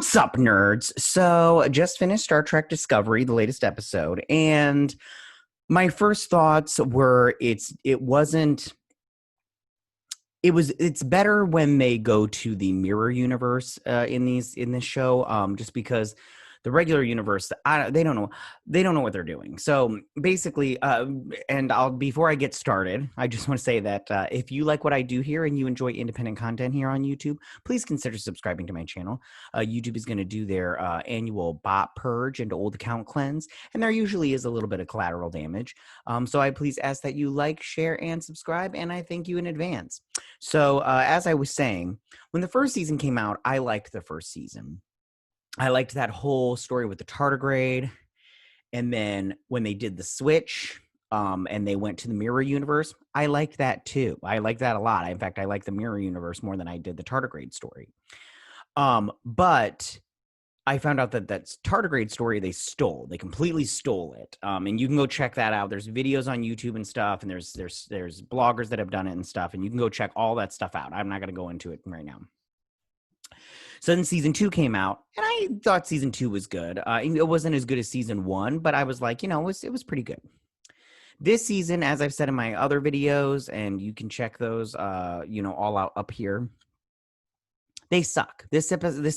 What's up, nerds? So, just finished Star Trek Discovery, the latest episode, and my first thoughts were it's better when they go to the mirror universe in this show, just because the regular universe, they don't know what they're doing. So basically, and I'll before I get started, I just want to say that if you like what I do here and you enjoy independent content here on YouTube, please consider subscribing to my channel. YouTube is going to do their annual bot purge and old account cleanse, and there usually is a little bit of collateral damage. So I please ask that you like, share, and subscribe, and I thank you in advance. So, as I was saying, when the first season came out, I liked the first season. I liked that whole story with the tardigrade. And then when they did the switch and they went to the mirror universe, I liked that too. I liked that a lot. In fact, I like the mirror universe more than I did the tardigrade story. But I found out that tardigrade story they stole. They completely stole it. And you can go check that out. There's videos on YouTube and stuff, and there's bloggers that have done it and stuff, and you can go check all that stuff out. I'm not going to go into it right now. So then season 2 came out, and I thought season 2 was good. It wasn't as good as season 1, but I was like, it was pretty good. This season, as I've said in my other videos, and you can check those, all out up here. They suck. This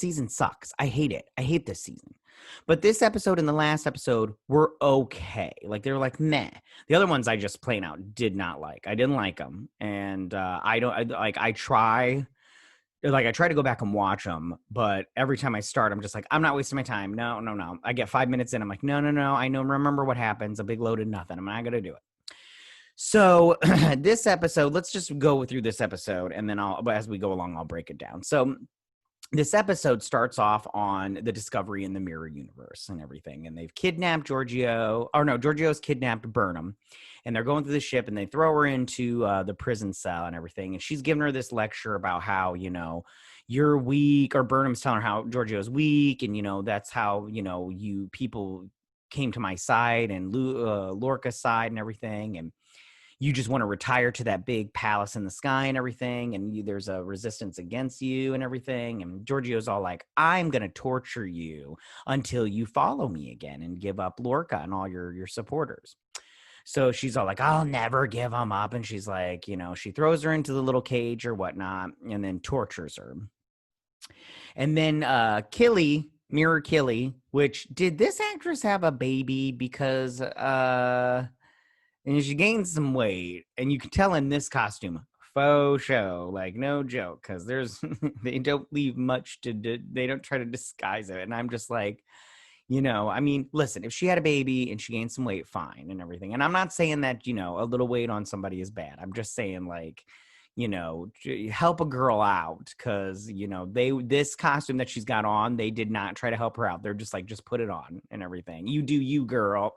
season sucks. I hate it. I hate this season. But this episode and the last episode were okay. Like, they were like, meh. The other ones I just plain out did not like. I didn't like them. And I try to go back and watch them, but every time I start, I'm just like, I'm not wasting my time. No. I get 5 minutes in. I'm like, no. I remember what happens. A big load of nothing. I'm not going to do it. So this episode, let's just go through this episode, and then as we go along, I'll break it down. So this episode starts off on the Discovery in the mirror universe and everything, and they've kidnapped Georgio's kidnapped Burnham, and they're going through the ship, and they throw her into the prison cell and everything, and she's giving her this lecture about how, you're weak, or Burnham's telling her how Georgio's weak, and, that's how, you people came to my side and Lorca's side and everything, and you just want to retire to that big palace in the sky and everything, and there's a resistance against you and everything. And Georgio's all like, I'm going to torture you until you follow me again and give up Lorca and all your supporters. So she's all like, I'll never give them up. And she's like, she throws her into the little cage or whatnot and then tortures her. And then Mirror Killy, which, did this actress have a baby? Because and she gained some weight, and you can tell in this costume, faux show, like no joke, because they don't leave much they don't try to disguise it. And I'm just like, listen, if she had a baby and she gained some weight, fine and everything. And I'm not saying that, a little weight on somebody is bad. I'm just saying, like, help a girl out, because this costume that she's got on, they did not try to help her out. They're just like, just put it on and everything. You do you, girl.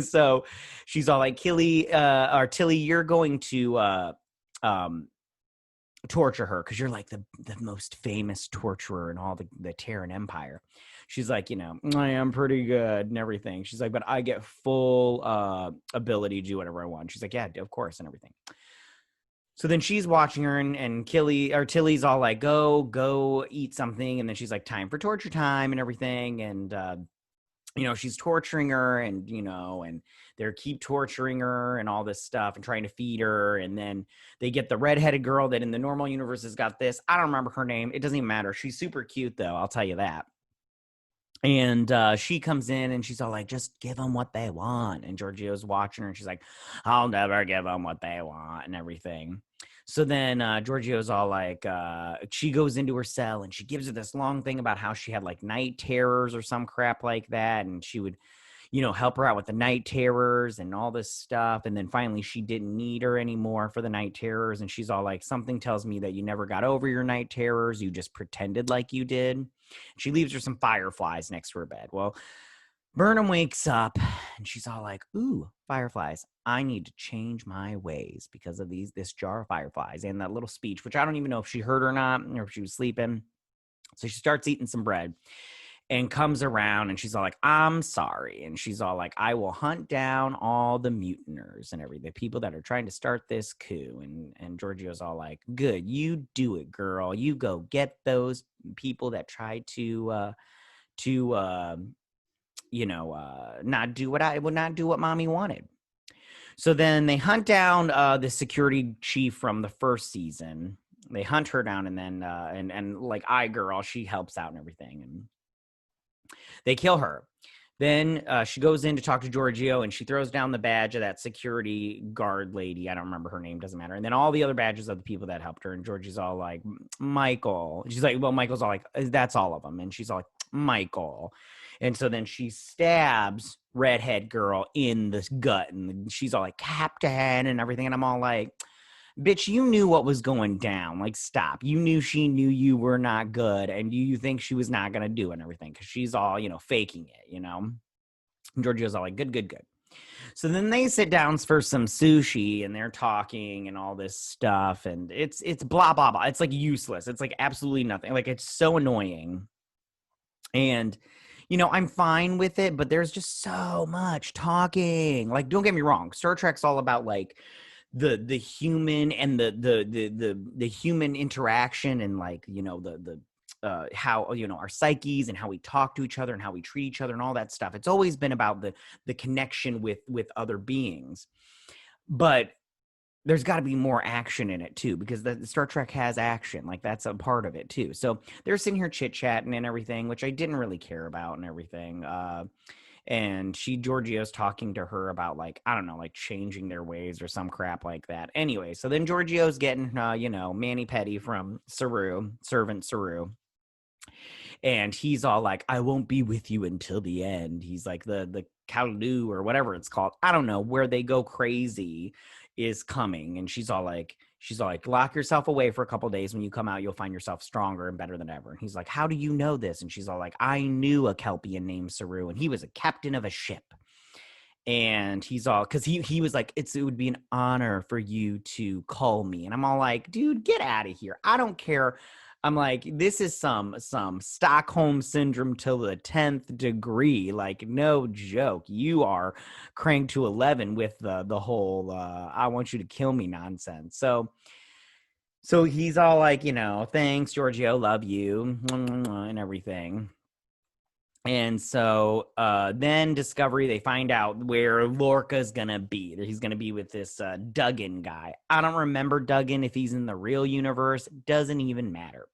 So she's all like, Tilly, you're going to torture her because you're like the most famous torturer in all the Terran Empire. She's like, I am pretty good and everything. She's like, but I get full ability to do whatever I want. She's like, yeah, of course, and everything. So then she's watching her, and Tilly's all like, go eat something. And then she's like, time for torture time and everything. And, she's torturing her, and, and they keep torturing her and all this stuff and trying to feed her. And then they get the redheaded girl that in the normal universe has got this. I don't remember her name. It doesn't even matter. She's super cute, though. I'll tell you that. And she comes in, and she's all like, just give them what they want. And Georgio's watching her, and she's like, I'll never give them what they want and everything. So then Georgio's all like, she goes into her cell, and she gives her this long thing about how she had like night terrors or some crap like that. And she would, help her out with the night terrors and all this stuff. And then finally she didn't need her anymore for the night terrors. And she's all like, something tells me that you never got over your night terrors. You just pretended like you did. She leaves her some fireflies next to her bed. Well, Burnham wakes up, and she's all like, ooh, fireflies. I need to change my ways because of this jar of fireflies and that little speech, which I don't even know if she heard or not, or if she was sleeping. So she starts eating some bread. and comes around, and she's all like, I'm sorry. And she's all like, I will hunt down all the mutineers and everything, the people that are trying to start this coup. And Giorgio's all like, good, you do it, girl. You go get those people that try to not do what I would not do what mommy wanted. So then they hunt down the security chief from the first season. They hunt her down, and then and like girl, she helps out and everything, and they kill her. Then she goes in to talk to Giorgio, and she throws down the badge of that security guard lady. I don't remember her name, doesn't matter. And then all the other badges of the people that helped her. And Giorgio's all like, Michael. She's like, well, Michael's all like, that's all of them. And she's all like, Michael. And so then she stabs redhead girl in the gut, and she's all like, Captain, and everything. And I'm all like, bitch, you knew what was going down. Like, stop. You knew she knew you were not good, and you think she was not going to do it and everything, because she's all, faking it, And Giorgio's all like, good, good, good. So then they sit down for some sushi, and they're talking and all this stuff, and it's blah, blah, blah. It's like useless. It's like absolutely nothing. Like, it's so annoying. And I'm fine with it, but there's just so much talking. Like, don't get me wrong. Star Trek's all about like the human and the human interaction, and like, the how, our psyches and how we talk to each other and how we treat each other and all that stuff. It's always been about the connection with other beings. But there's got to be more action in it too, because the Star Trek has action. Like, that's a part of it too. So they're sitting here chit-chatting and everything, which I didn't really care about and everything. And Giorgio's talking to her about, like, I don't know, like changing their ways or some crap like that. Anyway, so then Giorgio's getting, mani-pedi from servant Saru. And he's all like, I won't be with you until the end. He's like, the Kalu or whatever it's called, I don't know, where they go crazy is coming. And she's all like, lock yourself away for a couple days. When you come out, you'll find yourself stronger and better than ever. And he's like, how do you know this? And she's all like, I knew a Kelpian named Saru, and he was a captain of a ship. And he's all, because he was like, it would be an honor for you to call me. And I'm all like, dude, get out of here. I don't care. I'm like, this is some Stockholm syndrome till the 10th degree. Like, no joke. You are cranked to 11 with the whole I want you to kill me nonsense. So he's all like, thanks, Giorgio, love you, and everything. And so then Discovery, they find out where Lorca's going to be. He's going to be with this Duggan guy. I don't remember Duggan if he's in the real universe. Doesn't even matter.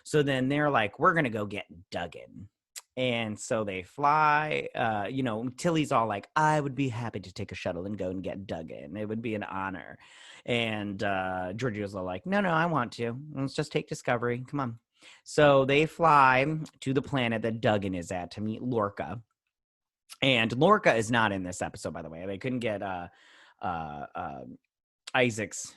So then they're like, we're going to go get Duggan. And so they fly, Tilly's all like, I would be happy to take a shuttle and go and get Duggan. It would be an honor. And Giorgio's all like, no, I want to. Let's just take Discovery. Come on. So they fly to the planet that Duggan is at to meet Lorca. And Lorca is not in this episode, by the way. They couldn't get Isaacs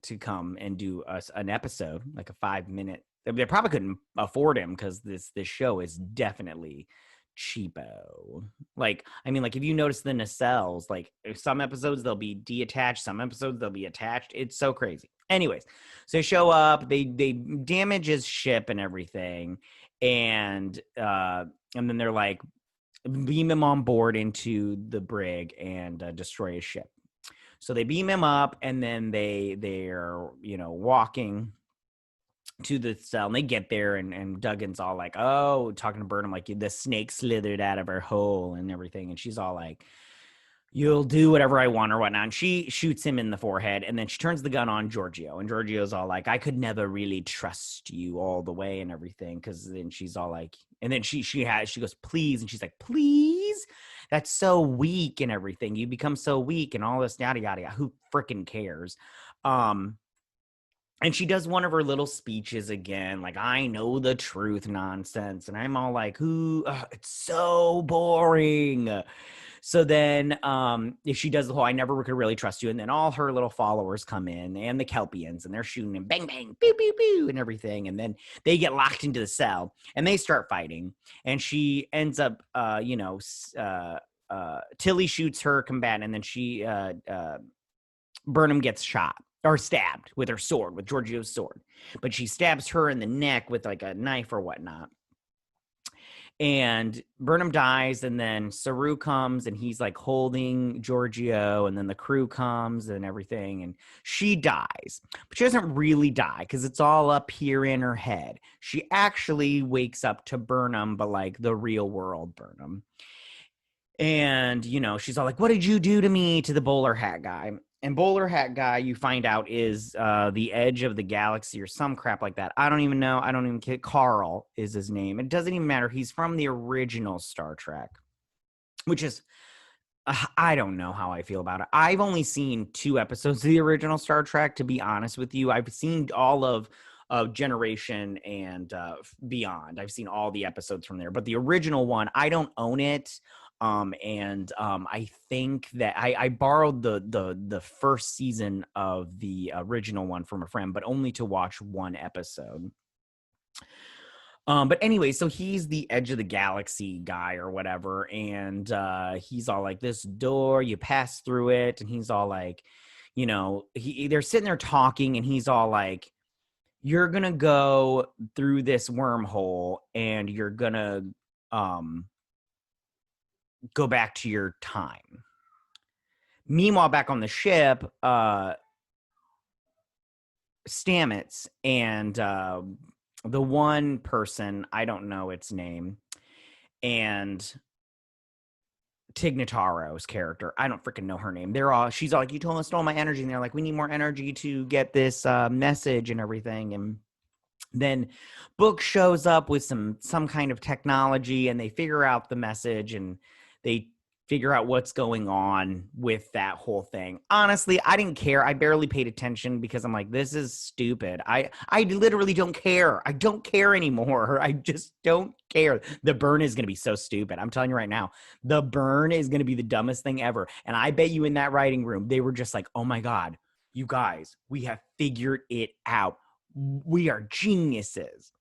to come and do an episode, like a 5-minute. They probably couldn't afford him, because this show is definitely cheapo. Like, I mean, like, if you notice the nacelles, like, some episodes they'll be detached, some episodes they'll be attached. It's so crazy. Anyways, so they show up, they damage his ship and everything, and then they're like, beam him on board into the brig and destroy his ship. So they beam him up, and then they're walking to the cell, and they get there, and Duggan's all like, oh, talking to Burnham, like, the snake slithered out of her hole and everything. And she's all like, you'll do whatever I want or whatnot. And she shoots him in the forehead, and then she turns the gun on Giorgio, and Giorgio's all like, I could never really trust you all the way and everything. Because then she's all like, and then she goes, please. And she's like, please? That's so weak and everything. You become so weak and all this yada, yada, yada. Who freaking cares? And she does one of her little speeches again, like, I know the truth nonsense. And I'm all like, it's so boring. So then if she does the whole, I never could really trust you. And then all her little followers come in, and the Kelpians, and they're shooting him, bang, bang, boo, boo, boo, and everything. And then they get locked into the cell, and they start fighting. And she ends up, Tilly shoots her combatant, and then Burnham gets shot. or stabbed with her sword, with Georgio's sword. But she stabs her in the neck with like a knife or whatnot. And Burnham dies, and then Saru comes, and he's like holding Georgio, and then the crew comes and everything, and she dies. But she doesn't really die because it's all up here in her head. She actually wakes up to Burnham, but like the real world Burnham. And, you know, she's all like, what did you do to me, to the bowler hat guy? And bowler hat guy, you find out, is the edge of the galaxy or some crap like that. I don't even know. I don't even care. Carl is his name. It doesn't even matter. He's from the original Star Trek, which is, I don't know how I feel about it. I've only seen 2 episodes of the original Star Trek, to be honest with you. I've seen all of Generation and Beyond. I've seen all the episodes from there. But the original one, I don't own it. I think that I borrowed the first season of the original one from a friend, but only to watch 1 episode. But anyway, so he's the edge of the galaxy guy or whatever, and he's all like, this door, you pass through it, and he's all like, you know, they're sitting there talking, and he's all like, you're gonna go through this wormhole, and you're gonna go back to your time. Meanwhile, back on the ship, Stamets and the one person, I don't know its name, and Tig Notaro's character, I don't freaking know her name. She's all like, you told us to stole my energy, and they're like, we need more energy to get this message and everything. And then Book shows up with some kind of technology, and they figure out the message, and they figure out what's going on with that whole thing. Honestly, I didn't care. I barely paid attention because I'm like, this is stupid. I literally don't care. I don't care anymore. I just don't care. The burn is going to be so stupid. I'm telling you right now, the burn is going to be the dumbest thing ever. And I bet you in that writing room, they were just like, oh my God, you guys, we have figured it out. We are geniuses.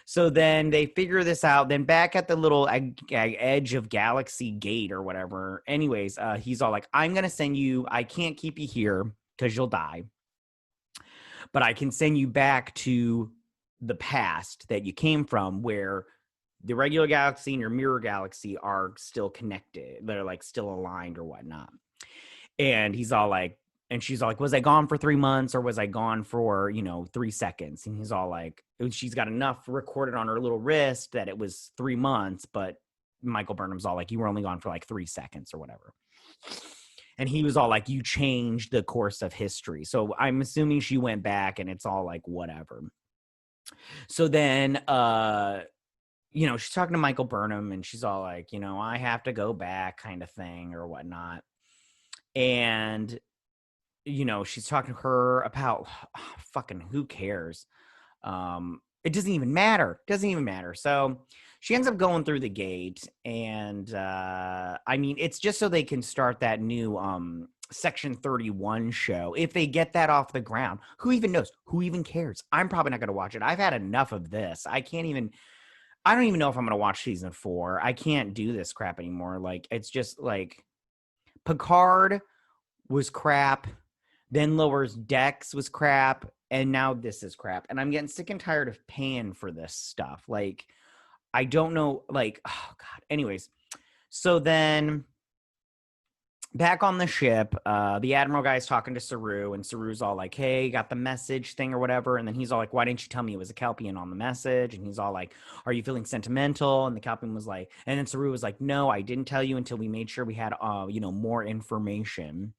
So then they figure this out. Then back at the little edge of Galaxy Gate or whatever. Anyways, he's all like, I'm going to send you, I can't keep you here because you'll die. But I can send you back to the past that you came from, where the regular galaxy and your mirror galaxy are still connected. They're like still aligned or whatnot. And he's all like, and she's all like, was I gone for 3 months, or was I gone for, 3 seconds? And he's all like, she's got enough recorded on her little wrist that it was 3 months, but Michael Burnham's all like, you were only gone for like 3 seconds or whatever. And he was all like, you changed the course of history. So I'm assuming she went back, and it's all like, whatever. So then, she's talking to Michael Burnham, and she's all like, I have to go back kind of thing or whatnot. And she's talking to her about fucking who cares. It doesn't even matter. So she ends up going through the gate, and it's just so they can start that new Section 31 show. If they get that off the ground, who even knows? Who even cares? I'm probably not going to watch it. I've had enough of this. I don't even know if I'm going to watch season 4. I can't do this crap anymore. Like, it's just like Picard was crap. Then Lower Decks was crap, and now this is crap. And I'm getting sick and tired of paying for this stuff. Like, I don't know, like, oh, God. Anyways, so then back on the ship, the Admiral guy's talking to Saru, and Saru's all like, hey, got the message thing or whatever. And then he's all like, why didn't you tell me it was a Kelpian on the message? And he's all like, are you feeling sentimental? And the Kelpian was like, and then Saru was like, no, I didn't tell you until we made sure we had, more information.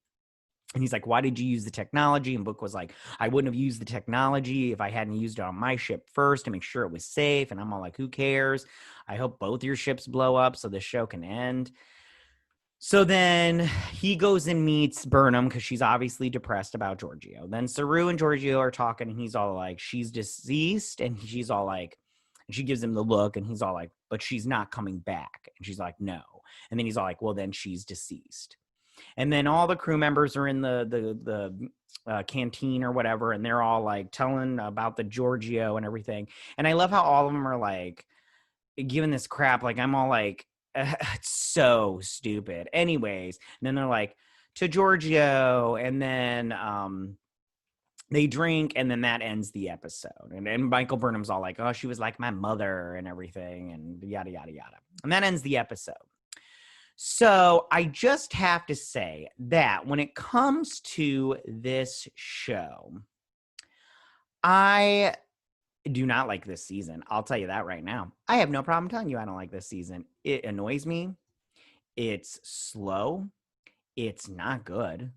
And he's like, why did you use the technology? And Book was like, I wouldn't have used the technology if I hadn't used it on my ship first to make sure it was safe. And I'm all like, who cares? I hope both your ships blow up so the show can end. So then he goes and meets Burnham because she's obviously depressed about Georgio. Then Saru and Georgio are talking, and he's all like, she's deceased. And she's all like, and she gives him the look, and he's all like, but she's not coming back. And she's like, no. And then he's all like, well, then she's deceased. And then all the crew members are in the canteen or whatever, and they're all like telling about the Georgio and everything. And I love how all of them are like giving this crap. Like, I'm all like, it's so stupid. Anyways, and then they're like, to Georgio, and then they drink, and then that ends the episode. And Michael Burnham's all like, oh, she was like my mother and everything, and yada, yada, yada. And that ends the episode. So I just have to say that when it comes to this show, I do not like this season. I'll tell you that right now. I have no problem telling you I don't like this season. It annoys me. It's slow. It's not good.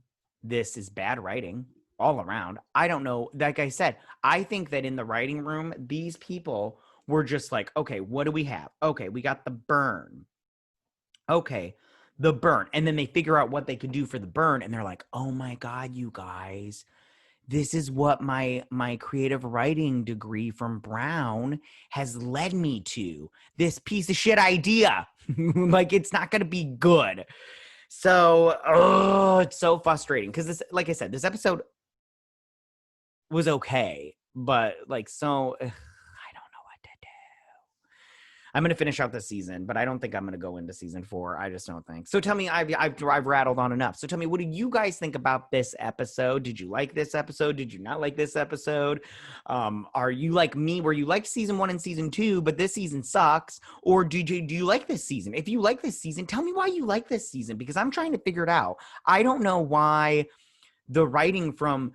This is bad writing all around. I don't know. Like I said, I think that in the writing room, these people were just like, okay, what do we have? Okay, we got the burn. Okay, the burn. And then they figure out what they could do for the burn. And they're like, oh my God, you guys, this is what my creative writing degree from Brown has led me to. This piece of shit idea. Like, it's not going to be good. So, it's so frustrating because this, like I said, this episode was okay, but like, so I don't know what to do. I'm going to finish out this season, but I don't think I'm going to go into season 4. I just don't think. So tell me, I've rattled on enough. So tell me, what do you guys think about this episode? Did you like this episode? Did you not like this episode? Are you like me, where you like season 1 and season 2, but this season sucks? Or do you like this season? If you like this season, tell me why you like this season, because I'm trying to figure it out. I don't know why the writing from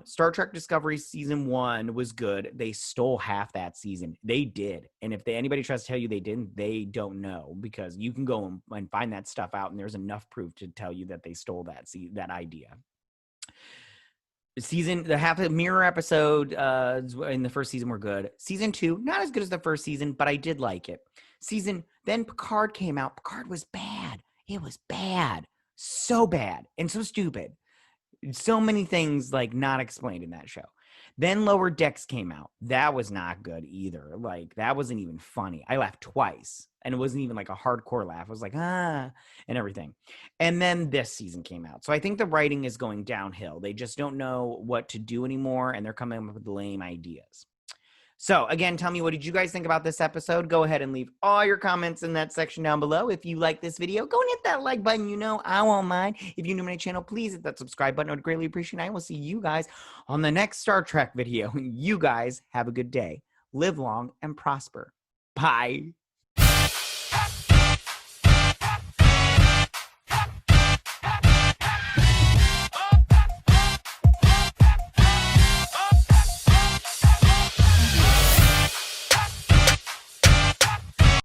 Star Trek Discovery season 1 was good. They stole half that season. They did. And if anybody tries to tell you they didn't, they don't know, because you can go and find that stuff out, and there's enough proof to tell you that they stole that idea. The half a mirror episode in the first season were good. Season 2, not as good as the first season, but I did like it. Then Picard came out. Picard was bad. It was bad. So bad and so stupid. So many things like not explained in that show. Then Lower Decks came out. That was not good either. Like, that wasn't even funny. I laughed twice, and it wasn't even like a hardcore laugh. I was like, and everything. And then this season came out. So I think the writing is going downhill. They just don't know what to do anymore, and they're coming up with lame ideas. So again, tell me, what did you guys think about this episode? Go ahead and leave all your comments in that section down below. If you like this video, go and hit that like button. You know I won't mind. If you're new to my channel, please hit that subscribe button. I would greatly appreciate it. I will see you guys on the next Star Trek video. You guys have a good day. Live long and prosper. Bye.